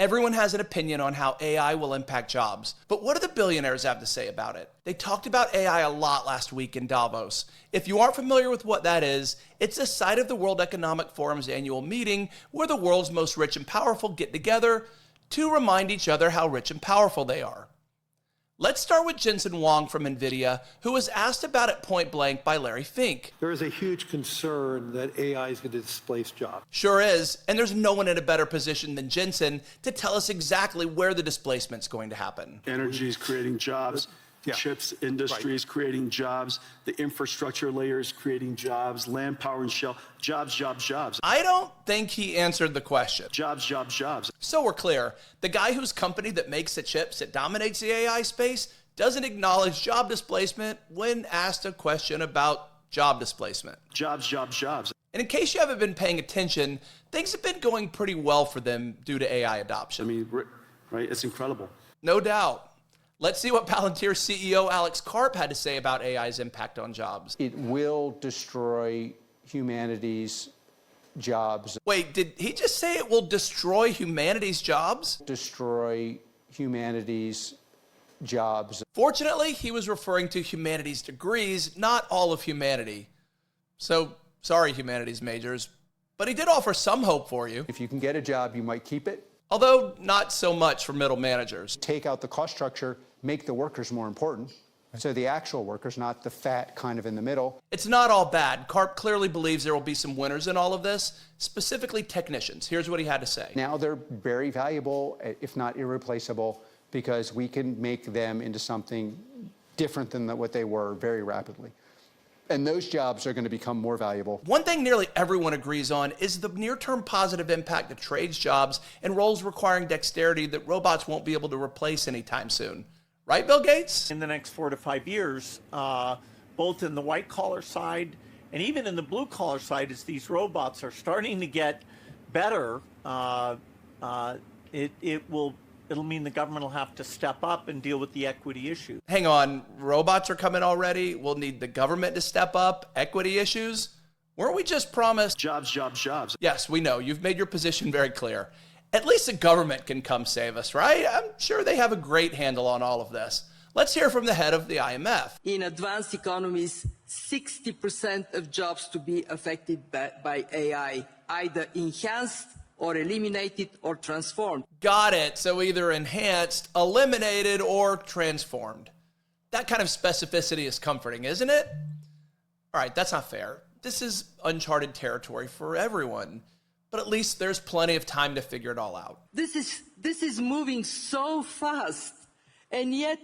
Everyone has an opinion on how AI will impact jobs, but what do the billionaires have to say about it? They talked about AI a lot last week in Davos. If you aren't familiar with what that is, it's a site of the World Economic Forum's annual meeting where the world's most rich and powerful get together to remind each other how rich and powerful they are. Let's start with Jensen Huang from NVIDIA, who was asked about it point blank by Larry Fink. There is a huge concern that AI is going to displace jobs. Sure is, and there's no one in a better position than Jensen to tell us exactly where the displacement's going to happen. Energy is creating jobs. The chips industry is creating jobs. The infrastructure layer is creating jobs. Land, power, and shell. Jobs, jobs, jobs. I don't think he answered the question. Jobs, jobs, jobs. So we're clear. The guy whose company that makes the chips that dominates the AI space doesn't acknowledge job displacement when asked a question about job displacement. Jobs, jobs, jobs. And in case you haven't been paying attention, things have been going pretty well for them due to AI adoption. I mean, right? It's incredible. No doubt. Let's see what Palantir CEO Alex Karp had to say about AI's impact on jobs. It will destroy humanity's jobs. Wait, did he just say it will destroy humanity's jobs? Destroy humanity's jobs. Fortunately, he was referring to humanities degrees, not all of humanity. So, sorry, humanities majors, but he did offer some hope for you. If you can get a job, you might keep it. Although not so much for middle managers. Take out the cost structure, make the workers more important. So the actual workers, not the fat kind of in the middle. It's not all bad. Karp clearly believes there will be some winners in all of this, specifically technicians. Here's what he had to say. Now they're very valuable, if not irreplaceable, because we can make them into something different than what they were very rapidly. And those jobs are going to become more valuable. One thing nearly everyone agrees on is the near-term positive impact of trades jobs and roles requiring dexterity that robots won't be able to replace anytime soon. Right, Bill Gates? In the next 4 to 5 years, both in the white-collar side and even in the blue-collar side, as these robots are starting to get better, it'll mean the government will have to step up and deal with the equity issue. Hang on, robots are coming already? We'll need the government to step up? Equity issues? Weren't we just promised? Jobs, jobs, jobs. Yes, we know. You've made your position very clear. At least the government can come save us, right? I'm sure they have a great handle on all of this. Let's hear from the head of the IMF. In advanced economies, 60% of jobs to be affected by AI, either enhanced or eliminated or transformed. Got it. So either enhanced, eliminated, or transformed. That kind of specificity is comforting, isn't it? All right, that's not fair. This is uncharted territory for everyone. But at least there's plenty of time to figure it all out. This is moving so fast, and yet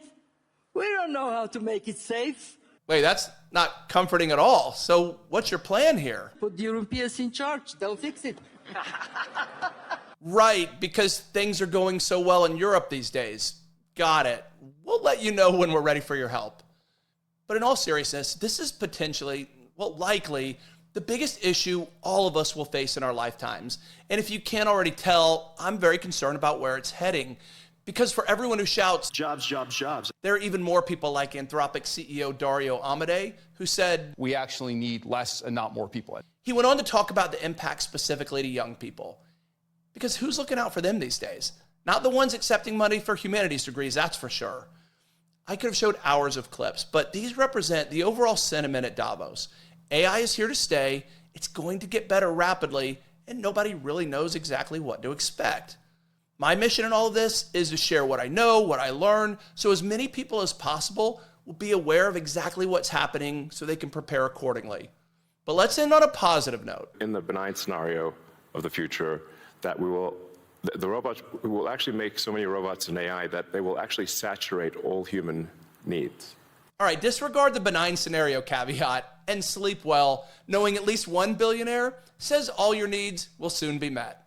we don't know how to make it safe. Wait, that's not comforting at all. So what's your plan here? Put the Europeans in charge. They'll fix it. Right, because things are going so well in Europe these days. Got it. We'll let you know when we're ready for your help. But in all seriousness, this is potentially, well, likely, the biggest issue all of us will face in our lifetimes. And if you can't already tell, I'm very concerned about where it's heading. Because for everyone who shouts, jobs, jobs, jobs, there are even more people like Anthropic CEO Dario Amodei, who said, we actually need less and not more people. He went on to talk about the impact specifically to young people. Because who's looking out for them these days? Not the ones accepting money for humanities degrees, that's for sure. I could have showed hours of clips, but these represent the overall sentiment at Davos. AI is here to stay, it's going to get better rapidly, and nobody really knows exactly what to expect. My mission in all of this is to share what I know, what I learn, so as many people as possible will be aware of exactly what's happening so they can prepare accordingly. But let's end on a positive note. In the benign scenario of the future, that the robots will actually make so many robots and AI that they will actually saturate all human needs. All right, disregard the benign scenario caveat and sleep well, knowing at least one billionaire says all your needs will soon be met.